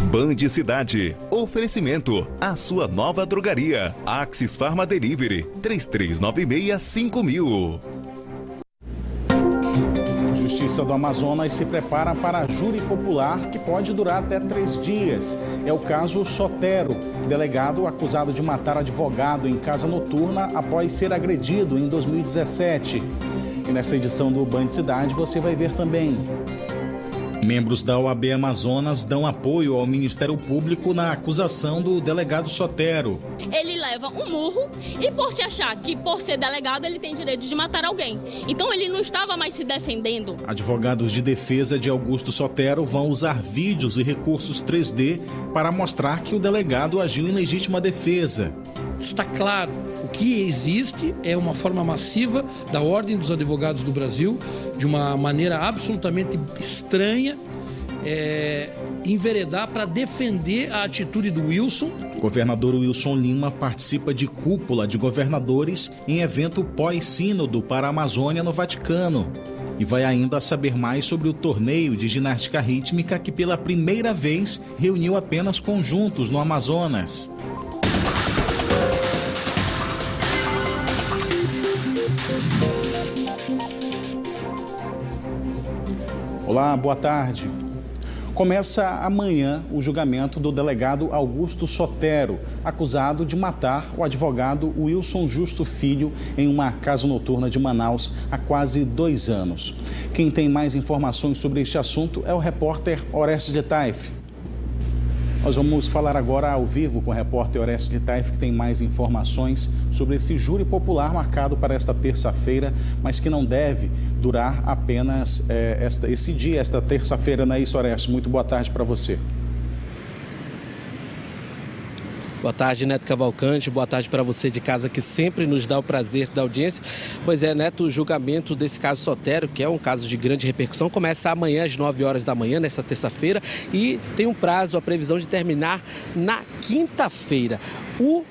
Band Cidade. Oferecimento. A sua nova drogaria. Axis Pharma Delivery. 3396-5000. Justiça do Amazonas se prepara para júri popular que pode durar até 3 dias. É o caso Sotero, delegado acusado de matar advogado em casa noturna após ser agredido em 2017. E nesta edição do Band Cidade você vai ver também. Membros da OAB Amazonas dão apoio ao Ministério Público na acusação do delegado Sotero. Ele leva um murro e por se achar que por ser delegado ele tem direito de matar alguém. Então ele não estava mais se defendendo. Advogados de defesa de Augusto Sotero vão usar vídeos e recursos 3D para mostrar que o delegado agiu em legítima defesa. Está claro, o que existe é uma forma massiva da Ordem dos Advogados do Brasil, de uma maneira absolutamente estranha, enveredar para defender a atitude do Wilson. O governador Wilson Lima participa de cúpula de governadores em evento pós-sínodo para a Amazônia no Vaticano. E vai ainda saber mais sobre o torneio de ginástica rítmica que pela primeira vez reuniu apenas conjuntos no Amazonas. Olá, boa tarde. Começa amanhã o julgamento do delegado Augusto Sotero, acusado de matar o advogado Wilson Justo Filho em uma casa noturna de Manaus há quase 2 anos. Quem tem mais informações sobre este assunto é o repórter Orestes de Taif. Nós vamos falar agora ao vivo com o repórter Orestes de Taif, que tem mais informações sobre esse júri popular marcado para esta terça-feira, mas que não deve durar apenas esse dia, esta terça-feira, não é isso, Orestes? Muito boa tarde para você. Boa tarde, Neto Cavalcante. Boa tarde para você de casa que sempre nos dá o prazer da audiência. Pois é, Neto, o julgamento desse caso Sotero, que é um caso de grande repercussão, começa amanhã às 9 horas da manhã, nesta terça-feira, e tem um prazo, a previsão de terminar na quinta-feira. O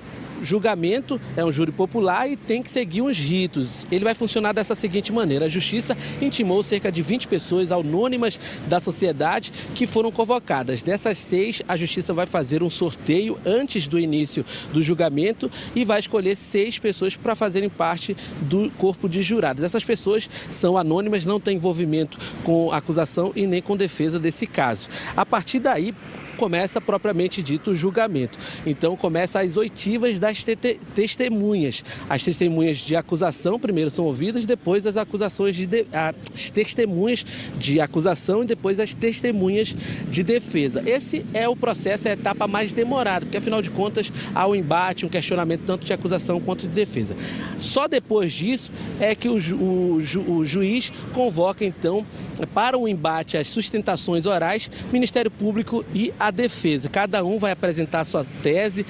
julgamento é um júri popular e tem que seguir uns ritos. Ele vai funcionar dessa seguinte maneira: a Justiça intimou cerca de 20 pessoas anônimas da sociedade que foram convocadas. Dessas 6, a Justiça vai fazer um sorteio antes do início do julgamento e vai escolher 6 pessoas para fazerem parte do corpo de jurados. Essas pessoas são anônimas, não têm envolvimento com acusação e nem com defesa desse caso. A partir daí, começa propriamente dito o julgamento. Então começa as oitivas das testemunhas. As testemunhas de acusação primeiro são ouvidas, depois as as testemunhas de acusação e depois as testemunhas de defesa. Esse é o processo, é a etapa mais demorada, porque afinal de contas há um embate, um questionamento tanto de acusação quanto de defesa. Só depois disso é que o juiz convoca então para o embate as sustentações orais, Ministério Público e a defesa. Cada um vai apresentar a sua tese,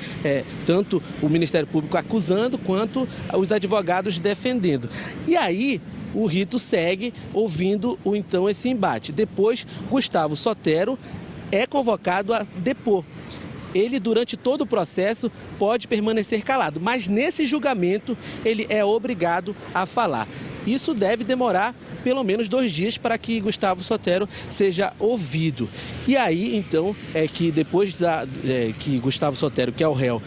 tanto o Ministério Público acusando quanto os advogados defendendo. E aí o rito segue ouvindo então esse embate. Depois, Gustavo Sotero é convocado a depor. Ele, durante todo o processo, pode permanecer calado, mas nesse julgamento ele é obrigado a falar. Isso deve demorar pelo menos 2 dias para que Gustavo Sotero seja ouvido. E aí, então, é que depois que Gustavo Sotero, que é o réu,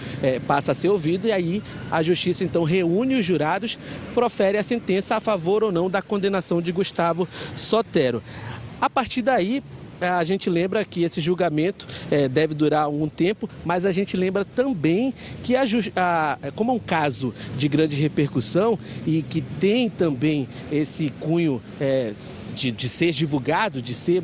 passa a ser ouvido, e aí a Justiça, então, reúne os jurados, profere a sentença a favor ou não da condenação de Gustavo Sotero. A partir daí, a gente lembra que esse julgamento deve durar algum tempo, mas a gente lembra também que como é um caso de grande repercussão e que tem também esse cunho de ser divulgado, de ser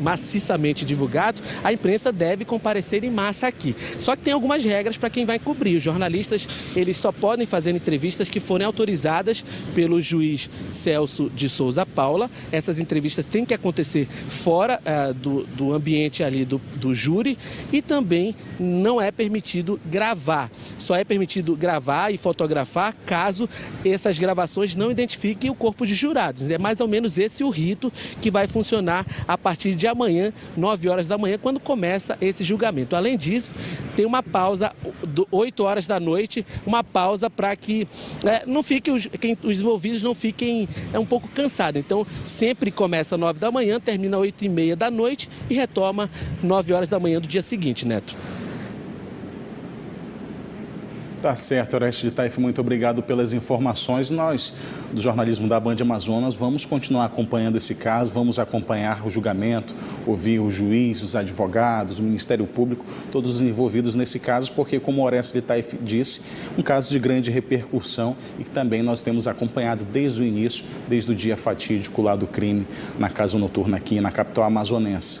maciçamente divulgado, a imprensa deve comparecer em massa aqui. Só que tem algumas regras para quem vai cobrir. Os jornalistas, eles só podem fazer entrevistas que forem autorizadas pelo juiz Celso de Souza Paula. Essas entrevistas têm que acontecer fora do ambiente ali do júri, e também não é permitido gravar. Só é permitido gravar e fotografar caso essas gravações não identifiquem o corpo de jurados. É mais ou menos esse o rito perito, que vai funcionar a partir de amanhã, 9 horas da manhã, quando começa esse julgamento. Além disso, tem uma pausa, 8 horas da noite, uma pausa para que não fique os envolvidos não fiquem um pouco cansados. Então, sempre começa 9 da manhã, termina 8h30 da noite e retoma 9 horas da manhã do dia seguinte, Neto. Tá certo, Orestes de Taife, muito obrigado pelas informações. Nós, do jornalismo da Band Amazonas, vamos continuar acompanhando esse caso, vamos acompanhar o julgamento, ouvir o juiz, os advogados, o Ministério Público, todos os envolvidos nesse caso, porque, como Orestes de Taife disse, um caso de grande repercussão e que também nós temos acompanhado desde o início, desde o dia fatídico lá do crime na casa noturna aqui na capital amazonense.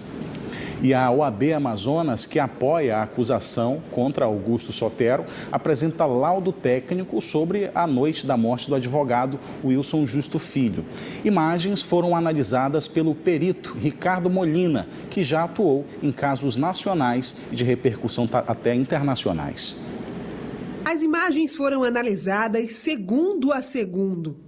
E a OAB Amazonas, que apoia a acusação contra Augusto Sotero, apresenta laudo técnico sobre a noite da morte do advogado Wilson Justo Filho. Imagens foram analisadas pelo perito Ricardo Molina, que já atuou em casos nacionais e de repercussão até internacionais. As imagens foram analisadas segundo a segundo.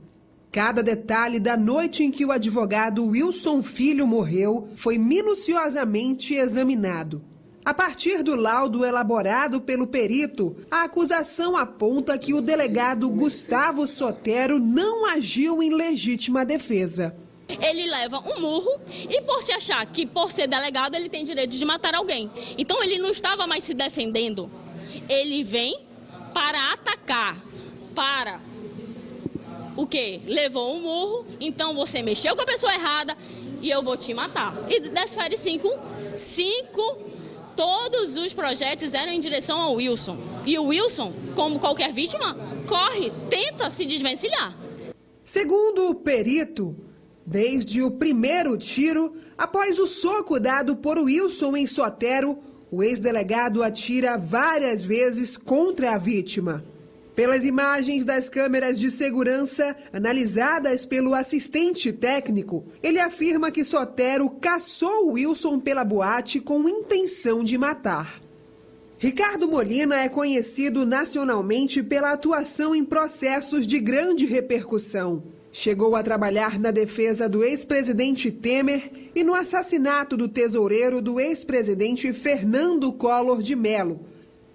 Cada detalhe da noite em que o advogado Wilson Filho morreu foi minuciosamente examinado. A partir do laudo elaborado pelo perito, a acusação aponta que o delegado Gustavo Sotero não agiu em legítima defesa. Ele leva um murro e, por se achar que por ser delegado ele tem direito de matar alguém. Então ele não estava mais se defendendo. Ele vem para atacar, o quê? Levou um murro, então você mexeu com a pessoa errada e eu vou te matar. E desfere 5, todos os projéteis eram em direção ao Wilson. E o Wilson, como qualquer vítima, corre, tenta se desvencilhar. Segundo o perito, desde o primeiro tiro, após o soco dado por Wilson em Sotero, o ex-delegado atira várias vezes contra a vítima. Pelas imagens das câmeras de segurança analisadas pelo assistente técnico, ele afirma que Sotero caçou Wilson pela boate com intenção de matar. Ricardo Molina é conhecido nacionalmente pela atuação em processos de grande repercussão. Chegou a trabalhar na defesa do ex-presidente Temer e no assassinato do tesoureiro do ex-presidente Fernando Collor de Mello.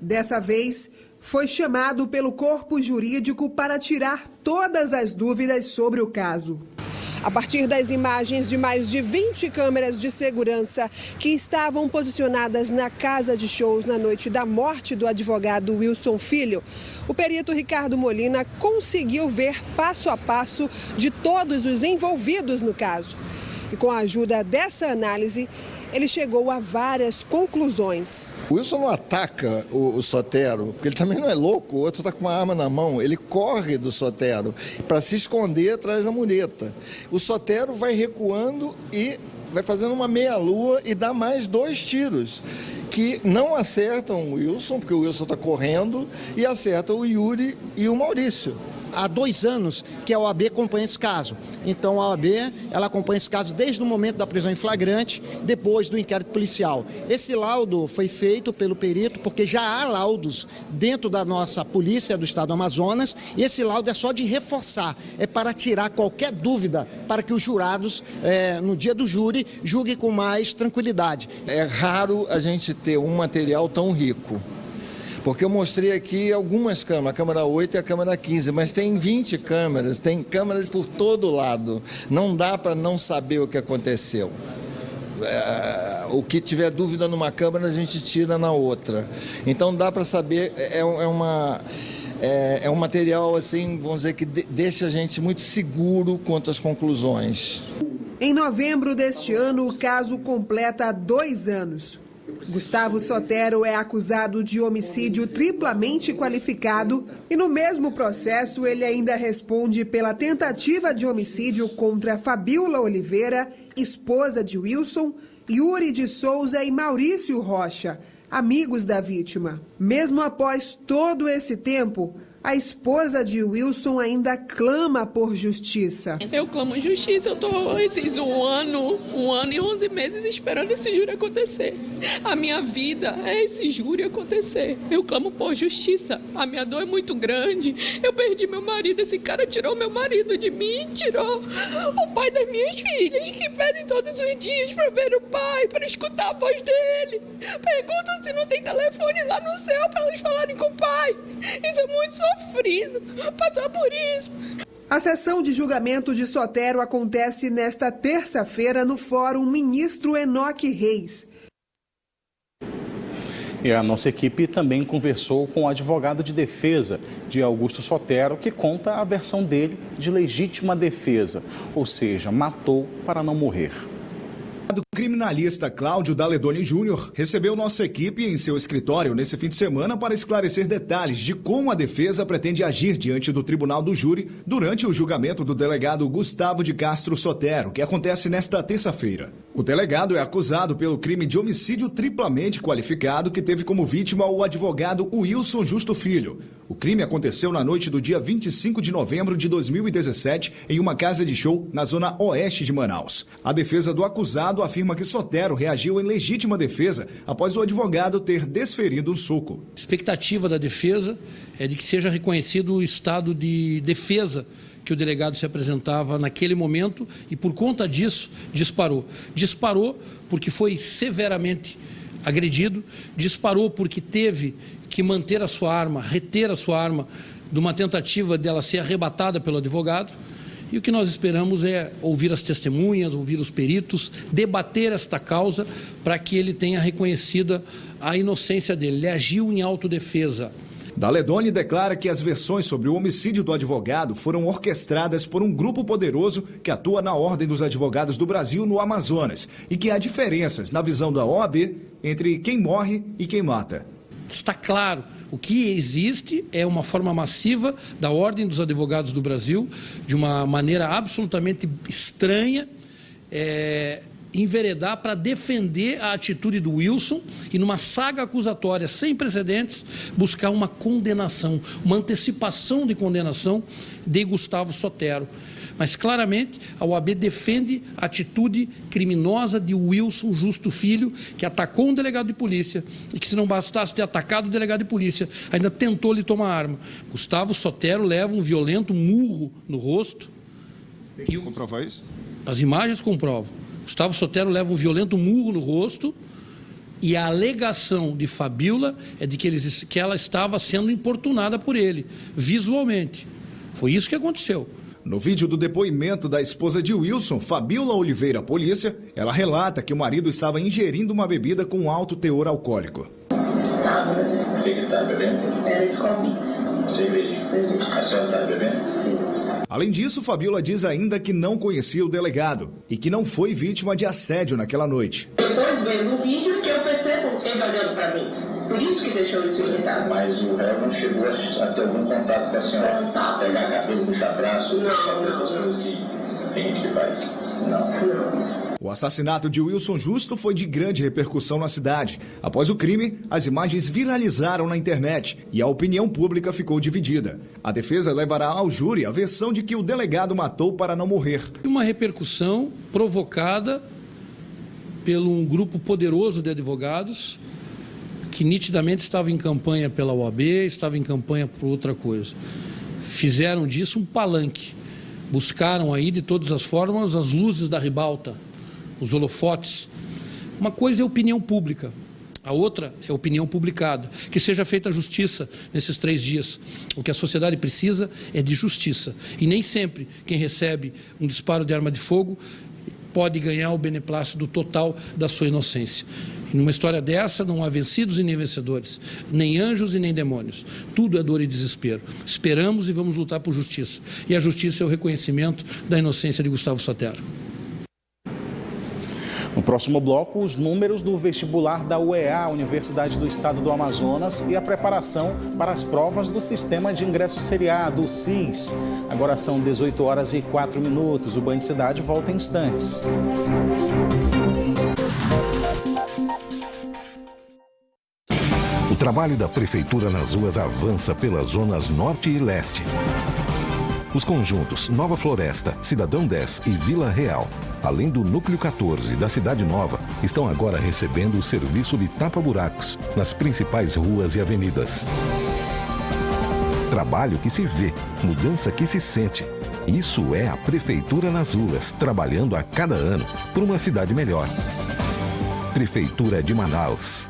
Dessa vez, foi chamado pelo corpo jurídico para tirar todas as dúvidas sobre o caso. A partir das imagens de mais de 20 câmeras de segurança que estavam posicionadas na casa de shows na noite da morte do advogado Wilson Filho, o perito Ricardo Molina conseguiu ver passo a passo de todos os envolvidos no caso. E com a ajuda dessa análise, ele chegou a várias conclusões. O Wilson não ataca o Sotero, porque ele também não é louco, o outro está com uma arma na mão, ele corre do Sotero para se esconder atrás da mureta. O Sotero vai recuando e vai fazendo uma meia-lua e dá mais 2 tiros, que não acertam o Wilson, porque o Wilson está correndo, e acertam o Yuri e o Maurício. Há 2 anos que a OAB acompanha esse caso. Então a OAB ela acompanha esse caso desde o momento da prisão em flagrante, depois do inquérito policial. Esse laudo foi feito pelo perito porque já há laudos dentro da nossa polícia do estado do Amazonas e esse laudo é só de reforçar, é para tirar qualquer dúvida para que os jurados, no dia do júri, julguem com mais tranquilidade. É raro a gente ter um material tão rico. Porque eu mostrei aqui algumas câmeras, a câmera 8 e a câmera 15, mas tem 20 câmeras, tem câmeras por todo lado. Não dá para não saber o que aconteceu. O que tiver dúvida numa câmera, a gente tira na outra. Então dá para saber, é um material, assim, vamos dizer, que deixa a gente muito seguro quanto às conclusões. Em novembro deste ano, o caso completa 2 anos. Gustavo Sotero é acusado de homicídio triplamente qualificado e no mesmo processo ele ainda responde pela tentativa de homicídio contra Fabiola Oliveira, esposa de Wilson, Yuri de Souza e Maurício Rocha, amigos da vítima. Mesmo após todo esse tempo, a esposa de Wilson ainda clama por justiça. Eu clamo justiça, eu estou esses um ano e 11 meses esperando esse júri acontecer. A minha vida é esse júri acontecer. Eu clamo por justiça. A minha dor é muito grande. Eu perdi meu marido, esse cara tirou meu marido de mim, tirou o pai das minhas filhas, que pedem todos os dias para ver o pai, para escutar a voz dele. Perguntam se não tem telefone lá no céu para eles falarem com o pai. Isso é muito sofrido, passar por isso. A sessão de julgamento de Sotero acontece nesta terça-feira no Fórum Ministro Enoque Reis. E a nossa equipe também conversou com o advogado de defesa de Augusto Sotero, que conta a versão dele de legítima defesa, ou seja, matou para não morrer. O criminalista Cláudio Daledoni Júnior recebeu nossa equipe em seu escritório nesse fim de semana para esclarecer detalhes de como a defesa pretende agir diante do tribunal do júri durante o julgamento do delegado Gustavo de Castro Sotero, que acontece nesta terça-feira. O delegado é acusado pelo crime de homicídio triplamente qualificado que teve como vítima o advogado Wilson Justo Filho. O crime aconteceu na noite do dia 25 de novembro de 2017 em uma casa de show na zona oeste de Manaus. A defesa do acusado afirma que Sotero reagiu em legítima defesa após o advogado ter desferido um soco. A expectativa da defesa é de que seja reconhecido o estado de defesa que o delegado se apresentava naquele momento e, por conta disso, disparou. Disparou porque foi severamente agredido, disparou porque teve que manter a sua arma, reter a sua arma de uma tentativa dela ser arrebatada pelo advogado. E o que nós esperamos é ouvir as testemunhas, ouvir os peritos, debater esta causa para que ele tenha reconhecida a inocência dele. Ele agiu em autodefesa. Daledoni declara que as versões sobre o homicídio do advogado foram orquestradas por um grupo poderoso que atua na Ordem dos Advogados do Brasil no Amazonas e que há diferenças na visão da OAB entre quem morre e quem mata. Está claro, o que existe é uma forma massiva da Ordem dos Advogados do Brasil, de uma maneira absolutamente estranha, enveredar para defender a atitude do Wilson e, numa saga acusatória sem precedentes, buscar uma condenação, uma antecipação de condenação de Gustavo Sotero. Mas, claramente, a OAB defende a atitude criminosa de Wilson Justo Filho, que atacou um delegado de polícia e que, se não bastasse ter atacado o delegado de polícia, ainda tentou lhe tomar arma. Gustavo Sotero leva um violento murro no rosto. Tem que comprovar isso? As imagens comprovam. Gustavo Sotero leva um violento murro no rosto e a alegação de Fabíola é de que ela estava sendo importunada por ele, visualmente. Foi isso que aconteceu. No vídeo do depoimento da esposa de Wilson, Fabíola Oliveira, polícia, ela relata que o marido estava ingerindo uma bebida com alto teor alcoólico. O que ele estava bebendo? Era escobites. Cerveja. A senhora estava bebendo? Sim. Além disso, Fabíola diz ainda que não conhecia o delegado e que não foi vítima de assédio naquela noite. Depois vendo o vídeo que eu percebo quem está olhando para mim. Por isso que deixou isso irritado. Mas o réu não chegou a ter algum contato com a senhora? Contato. Pegar cabelo, puxar braço? Não. Essas coisas que tem gente que faz? Não. O assassinato de Wilson Justo foi de grande repercussão na cidade. Após o crime, as imagens viralizaram na internet e a opinião pública ficou dividida. A defesa levará ao júri a versão de que o delegado matou para não morrer. Uma repercussão provocada pelo um grupo poderoso de advogados que nitidamente estava em campanha pela OAB, estava em campanha por outra coisa. Fizeram disso um palanque. Buscaram aí, de todas as formas, as luzes da ribalta, os holofotes. Uma coisa é opinião pública, a outra é opinião publicada. Que seja feita a justiça nesses 3 dias. O que a sociedade precisa é de justiça. E nem sempre quem recebe um disparo de arma de fogo pode ganhar o beneplácito total da sua inocência. E numa história dessa não há vencidos e nem vencedores, nem anjos e nem demônios. Tudo é dor e desespero. Esperamos e vamos lutar por justiça. E a justiça é o reconhecimento da inocência de Gustavo Sotero. No próximo bloco, os números do vestibular da UEA, Universidade do Estado do Amazonas, e a preparação para as provas do Sistema de Ingresso Seriado, o SIS. Agora são 18h04. O Band Cidade volta em instantes. O trabalho da Prefeitura nas ruas avança pelas zonas Norte e Leste. Os conjuntos Nova Floresta, Cidadão 10 e Vila Real, além do Núcleo 14 da Cidade Nova, estão agora recebendo o serviço de tapa-buracos nas principais ruas e avenidas. Trabalho que se vê, mudança que se sente. Isso é a Prefeitura nas ruas, trabalhando a cada ano por uma cidade melhor. Prefeitura de Manaus.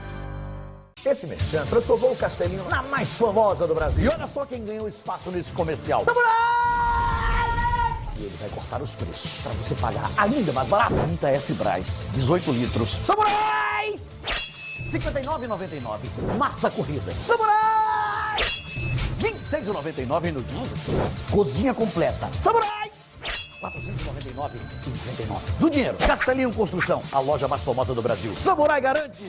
Esse merchan transformou o Castelinho na mais famosa do Brasil. E olha só quem ganhou espaço nesse comercial. E ele vai cortar os preços para você pagar ainda mais barato. 30 S Brás, 18 litros. Samurai! R$ 59,99. Massa corrida. Samurai! R$ 26,99 no dia. Cozinha completa. Samurai! R$ 499,99. Do dinheiro. Castelinho Construção, a loja mais famosa do Brasil. Samurai garante!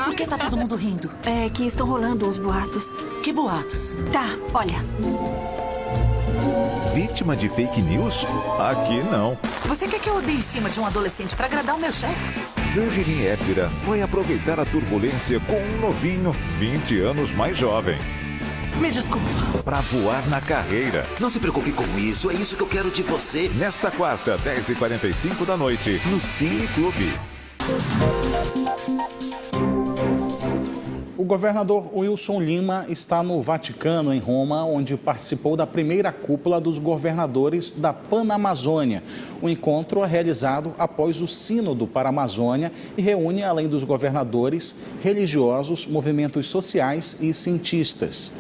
Por que tá todo mundo rindo? É que estão rolando os boatos. Que boatos? Tá, olha. Vítima de fake news? Aqui não. Você quer que eu odeie em cima de um adolescente pra agradar o meu chefe? Virginie Efira vai aproveitar a turbulência com um novinho, 20 anos mais jovem. Me desculpa. Pra voar na carreira. Não se preocupe com isso, é isso que eu quero de você. Nesta quarta, 10h45 da noite, no Cine Clube. O governador Wilson Lima está no Vaticano, em Roma, onde participou da primeira cúpula dos governadores da Panamazônia. O encontro é realizado após o Sínodo para a Amazônia e reúne, além dos governadores, religiosos, movimentos sociais e cientistas.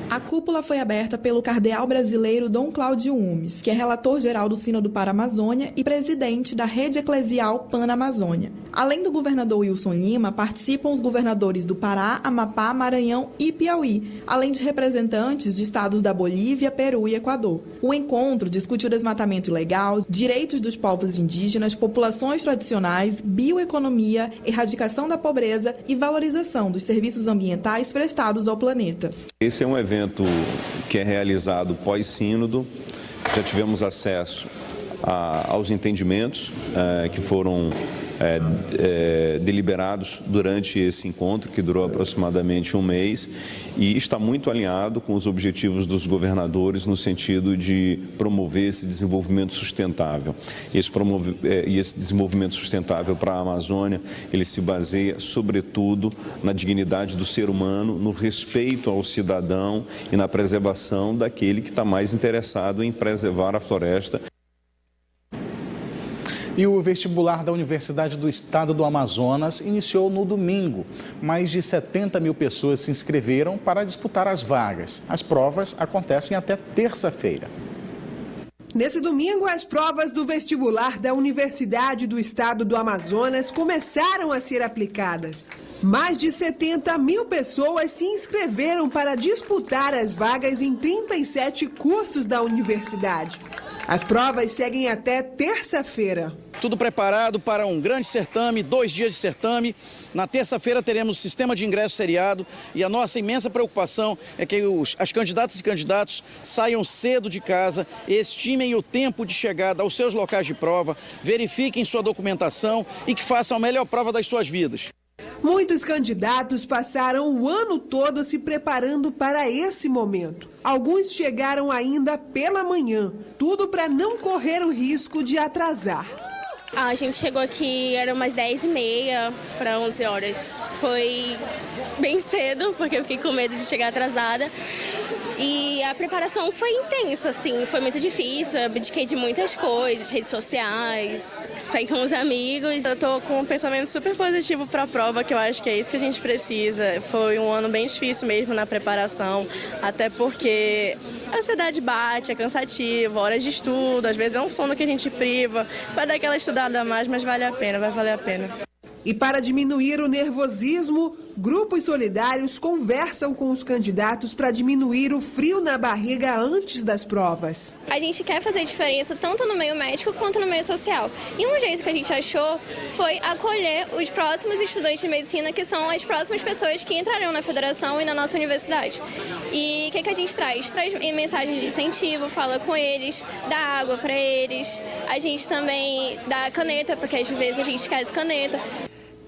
A cúpula foi aberta pelo cardeal brasileiro Dom Cláudio Umes, que é relator-geral do Sínodo para a Amazônia e presidente da Rede Eclesial Panamazônia. Além do governador Wilson Lima, participam os governadores do Pará, Amapá, Maranhão e Piauí, além de representantes de estados da Bolívia, Peru e Equador. O encontro discute o desmatamento ilegal, direitos dos povos indígenas, populações tradicionais, bioeconomia, erradicação da pobreza e valorização dos serviços ambientais prestados ao planeta. Esse é um evento que é realizado pós-sínodo. Já tivemos acesso aos entendimentos que foram deliberados durante esse encontro, que durou aproximadamente um mês, e está muito alinhado com os objetivos dos governadores no sentido de promover esse desenvolvimento sustentável. E esse desenvolvimento sustentável para a Amazônia, ele se baseia, sobretudo, na dignidade do ser humano, no respeito ao cidadão e na preservação daquele que está mais interessado em preservar a floresta. E o vestibular da Universidade do Estado do Amazonas iniciou no domingo. Mais de 70 mil pessoas se inscreveram para disputar as vagas. As provas acontecem até terça-feira. Nesse domingo, as provas do vestibular da Universidade do Estado do Amazonas começaram a ser aplicadas. Mais de 70 mil pessoas se inscreveram para disputar as vagas em 37 cursos da universidade. As provas seguem até terça-feira. Tudo preparado para um grande certame, 2 dias de certame. Na terça-feira teremos o sistema de ingresso seriado e a nossa imensa preocupação é que as candidatas e candidatos saiam cedo de casa, estimem o tempo de chegada aos seus locais de prova, verifiquem sua documentação e que façam a melhor prova das suas vidas. Muitos candidatos passaram o ano todo se preparando para esse momento. Alguns chegaram ainda pela manhã, tudo para não correr o risco de atrasar. A gente chegou aqui, era umas 10h30 para 11 horas. Foi bem cedo, porque eu fiquei com medo de chegar atrasada. E a preparação foi intensa, assim, foi muito difícil. Eu abdiquei de muitas coisas, redes sociais, saí com os amigos. Eu tô com um pensamento super positivo para a prova, que eu acho que é isso que a gente precisa. Foi um ano bem difícil mesmo na preparação, até porque a ansiedade bate, é cansativo, horas de estudo, às vezes é um sono que a gente priva. Vai dar aquela estudada a mais, mas vale a pena, vai valer a pena. E para diminuir o nervosismo, grupos solidários conversam com os candidatos para diminuir o frio na barriga antes das provas. A gente quer fazer diferença tanto no meio médico quanto no meio social. E um jeito que a gente achou foi acolher os próximos estudantes de medicina, que são as próximas pessoas que entrarão na federação e na nossa universidade. E o que a gente traz? Traz mensagens de incentivo, fala com eles, dá água para eles. A gente também dá caneta, porque às vezes a gente esquece caneta.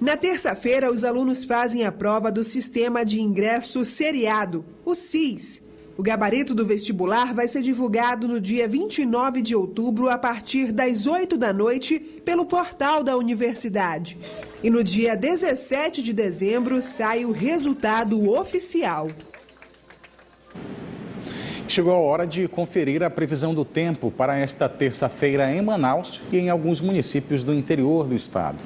Na terça-feira, os alunos fazem a prova do Sistema de Ingresso Seriado, o SIS. O gabarito do vestibular vai ser divulgado no dia 29 de outubro, a partir das 8 da noite, pelo portal da universidade. E no dia 17 de dezembro sai o resultado oficial. Chegou a hora de conferir a previsão do tempo para esta terça-feira em Manaus e em alguns municípios do interior do estado.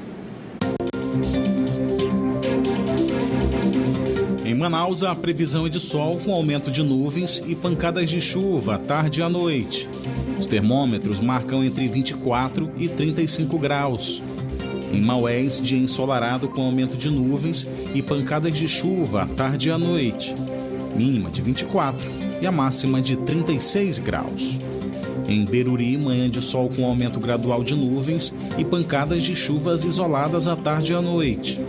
Em Manaus, a previsão é de sol com aumento de nuvens e pancadas de chuva à tarde e à noite. Os termômetros marcam entre 24 e 35 graus. Em Maués, dia ensolarado com aumento de nuvens e pancadas de chuva à tarde e à noite. Mínima de 24 e a máxima de 36 graus. Em Beruri, manhã de sol com aumento gradual de nuvens e pancadas de chuvas isoladas à tarde e à noite.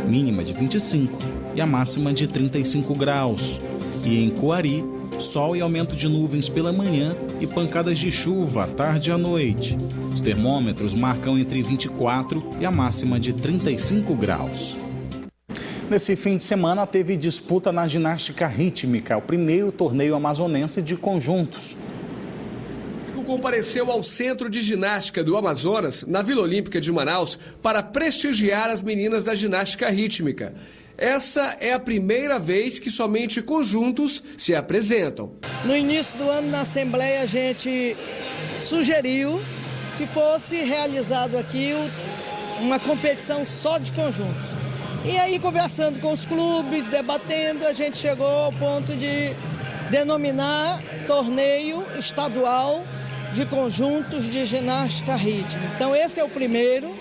Mínima de 25 e a máxima de 35 graus. E em Coari, sol e aumento de nuvens pela manhã e pancadas de chuva à tarde e à noite. Os termômetros marcam entre 24 e a máxima de 35 graus. Nesse fim de semana teve disputa na ginástica rítmica, o primeiro torneio amazonense de conjuntos. Compareceu ao Centro de Ginástica do Amazonas, na Vila Olímpica de Manaus, para prestigiar as meninas da ginástica rítmica. Essa é a primeira vez que somente conjuntos se apresentam. No início do ano, na Assembleia, a gente sugeriu que fosse realizado aqui uma competição só de conjuntos. E aí, conversando com os clubes, debatendo, a gente chegou ao ponto de denominar torneio estadual de conjuntos de ginástica rítmica. Então esse é o primeiro,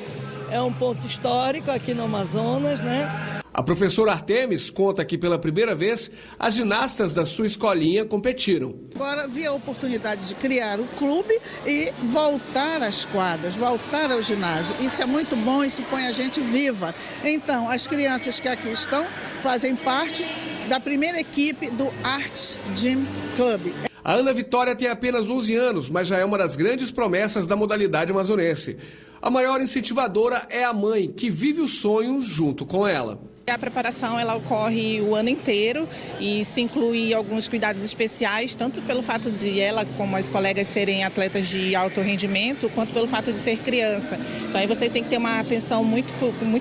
é um ponto histórico aqui no Amazonas, né? A professora Artemis conta que pela primeira vez as ginastas da sua escolinha competiram. Agora vi a oportunidade de criar o clube e voltar às quadras, voltar ao ginásio. Isso é muito bom, isso põe a gente viva. Então, as crianças que aqui estão fazem parte da primeira equipe do Art Gym Club. A Ana Vitória tem apenas 11 anos, mas já é uma das grandes promessas da modalidade amazonense. A maior incentivadora é a mãe, que vive o sonho junto com ela. A preparação ela ocorre o ano inteiro e se inclui alguns cuidados especiais, tanto pelo fato de ela, como as colegas, serem atletas de alto rendimento, quanto pelo fato de ser criança. Então aí você tem que ter uma atenção muito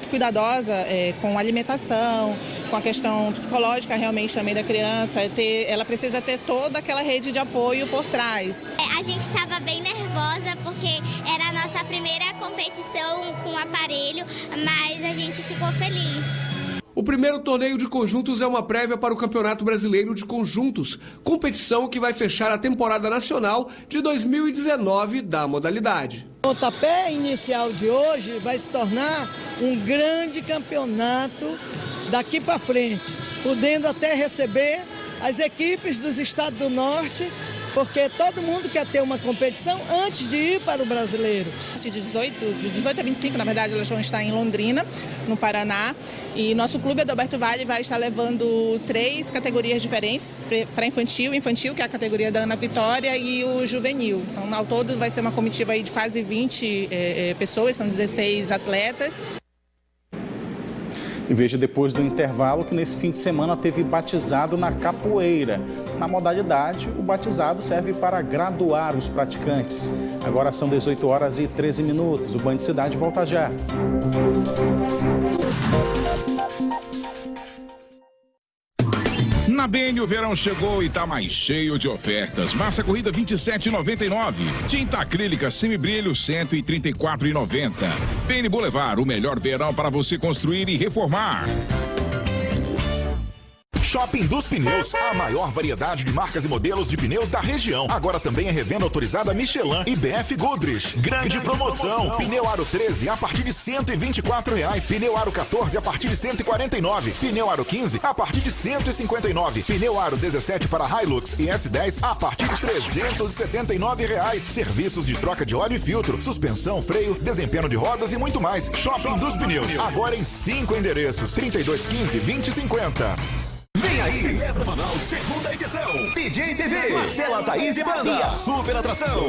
cuidadosa com a alimentação, com a questão psicológica realmente também da criança. Ela precisa ter toda aquela rede de apoio por trás. A gente estava bem nervosa porque era a nossa primeira competição com aparelho, mas a gente ficou feliz. O primeiro torneio de conjuntos é uma prévia para o Campeonato Brasileiro de Conjuntos, competição que vai fechar a temporada nacional de 2019 da modalidade. O pontapé inicial de hoje vai se tornar um grande campeonato daqui para frente, podendo até receber as equipes dos estados do norte, porque todo mundo quer ter uma competição antes de ir para o brasileiro. De 18 a 25, na verdade, elas vão estar em Londrina, no Paraná. E nosso clube Adalberto Vale vai estar levando 3 categorias diferentes para infantil, que é a categoria da Ana Vitória, e o juvenil. Então, ao todo, vai ser uma comitiva aí de quase 20 pessoas, são 16 atletas. E veja depois do intervalo que nesse fim de semana teve batizado na capoeira. Na modalidade, o batizado serve para graduar os praticantes. Agora são 18 horas e 13 minutos. O Band Cidade volta já. Na BN, o verão chegou e tá mais cheio de ofertas. Massa corrida R$ 27,99. Tinta acrílica semibrilho R$ 134,90. BN Boulevard, o melhor verão para você construir e reformar. Shopping dos Pneus, a maior variedade de marcas e modelos de pneus da região. Agora também é revenda autorizada Michelin e BF Goodrich. Grande promoção. Pneu Aro 13 a partir de R$ 124,00. Pneu Aro 14 a partir de R$ 149,00. Pneu Aro 15 a partir de R$ 159,00. Pneu Aro 17 para Hilux e S10 a partir de R$ 379,00. Serviços de troca de óleo e filtro, suspensão, freio, desempenho de rodas e muito mais. Shopping dos Pneus. Agora em 5 endereços. 3215-2050. Vem aí, Celebra Manaus, segunda edição. DJ TV, Marcela, Thaís e Banda. E a super atração.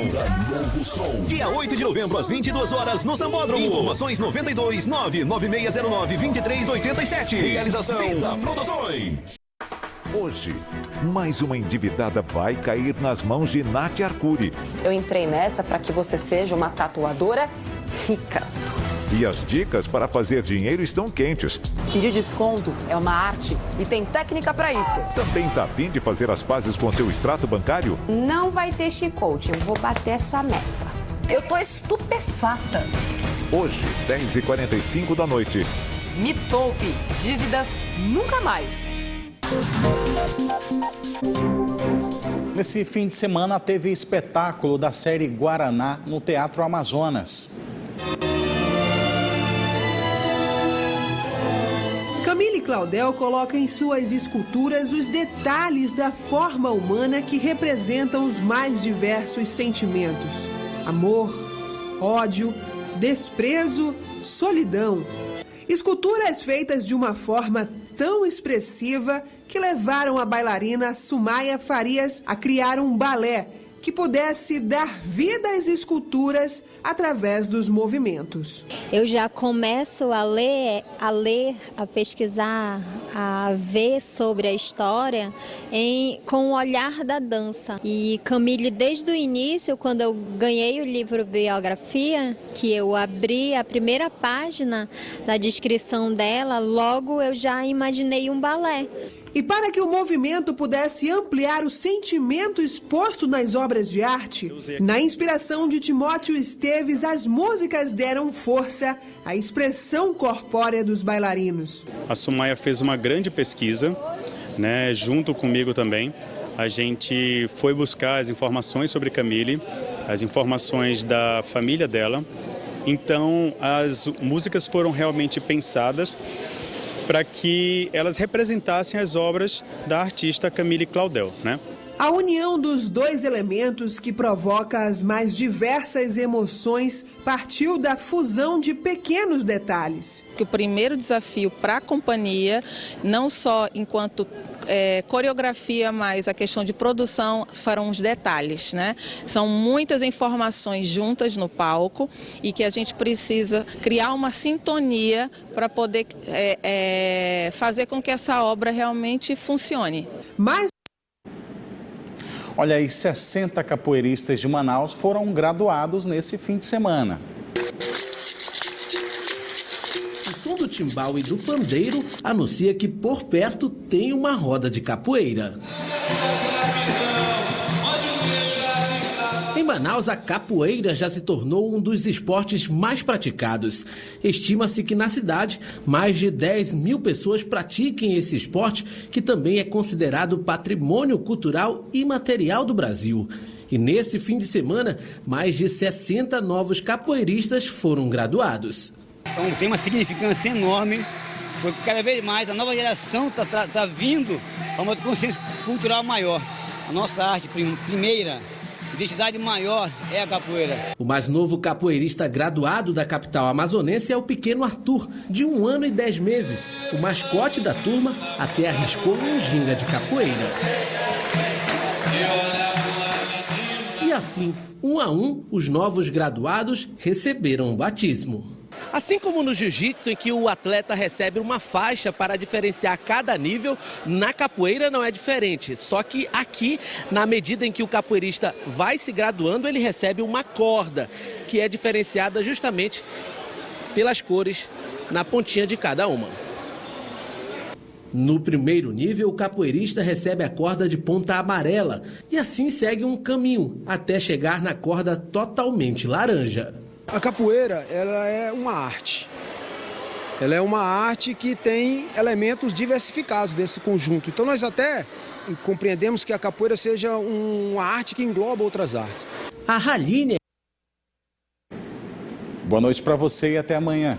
Novo som. Dia 8 de novembro, às 22 horas, no Sambódromo. Informações 92-99609-2387. Realização Venda Produções. Hoje, mais uma endividada vai cair nas mãos de Nath Arcuri. Eu entrei nessa para que você seja uma tatuadora rica. E as dicas para fazer dinheiro estão quentes. Pedir desconto é uma arte e tem técnica para isso. Também tá a fim de fazer as pazes com seu extrato bancário? Não vai ter chicote, eu vou bater essa meta. Eu tô estupefata. Hoje, 10h45 da noite. Me poupe, dívidas nunca mais. Nesse fim de semana teve espetáculo da série Guaraná no Teatro Amazonas. Camille Claudel coloca em suas esculturas os detalhes da forma humana que representam os mais diversos sentimentos: amor, ódio, desprezo, solidão. Esculturas feitas de uma forma tão expressiva que levaram a bailarina Sumaia Farias a criar um balé que pudesse dar vida às esculturas através dos movimentos. Eu já começo a ler, a pesquisar, a ver sobre a história com o olhar da dança. E Camille, desde o início, quando eu ganhei o livro Biografia, que eu abri a primeira página da descrição dela, logo eu já imaginei um balé. E para que o movimento pudesse ampliar o sentimento exposto nas obras de arte, na inspiração de Timóteo Esteves, as músicas deram força à expressão corpórea dos bailarinos. A Sumaia fez uma grande pesquisa, né, junto comigo também. A gente foi buscar as informações sobre Camille, as informações da família dela. Então, as músicas foram realmente pensadas para que elas representassem as obras da artista Camille Claudel, né? A união dos dois elementos que provoca as mais diversas emoções partiu da fusão de pequenos detalhes. O primeiro desafio para a companhia, não só enquanto coreografia, mas a questão de produção foram os detalhes, né? São muitas informações juntas no palco e que a gente precisa criar uma sintonia para poder fazer com que essa obra realmente funcione. Olha aí, 60 capoeiristas de Manaus foram graduados nesse fim de semana. O som do timbal e do pandeiro anuncia que por perto tem uma roda de capoeira. Em Manaus, a capoeira já se tornou um dos esportes mais praticados. Estima-se que na cidade, mais de 10 mil pessoas pratiquem esse esporte, que também é considerado patrimônio cultural imaterial do Brasil. E nesse fim de semana, mais de 60 novos capoeiristas foram graduados. Então tem uma significância enorme, porque cada vez mais a nova geração está vindo para uma consciência cultural maior. A nossa arte primeira, identidade maior é a capoeira. O mais novo capoeirista graduado da capital amazonense é o pequeno Arthur, de 1 ano e 10 meses. O mascote da turma até arriscou um ginga de capoeira. E assim, 1 a 1, os novos graduados receberam o batismo. Assim como no jiu-jitsu, em que o atleta recebe uma faixa para diferenciar cada nível, na capoeira não é diferente. Só que aqui, na medida em que o capoeirista vai se graduando, ele recebe uma corda, que é diferenciada justamente pelas cores na pontinha de cada uma. No primeiro nível, o capoeirista recebe a corda de ponta amarela e assim segue um caminho até chegar na corda totalmente laranja. A capoeira, ela é uma arte. Ela é uma arte que tem elementos diversificados desse conjunto. Então nós até compreendemos que a capoeira seja uma arte que engloba outras artes. A Haline. Boa noite para você e até amanhã.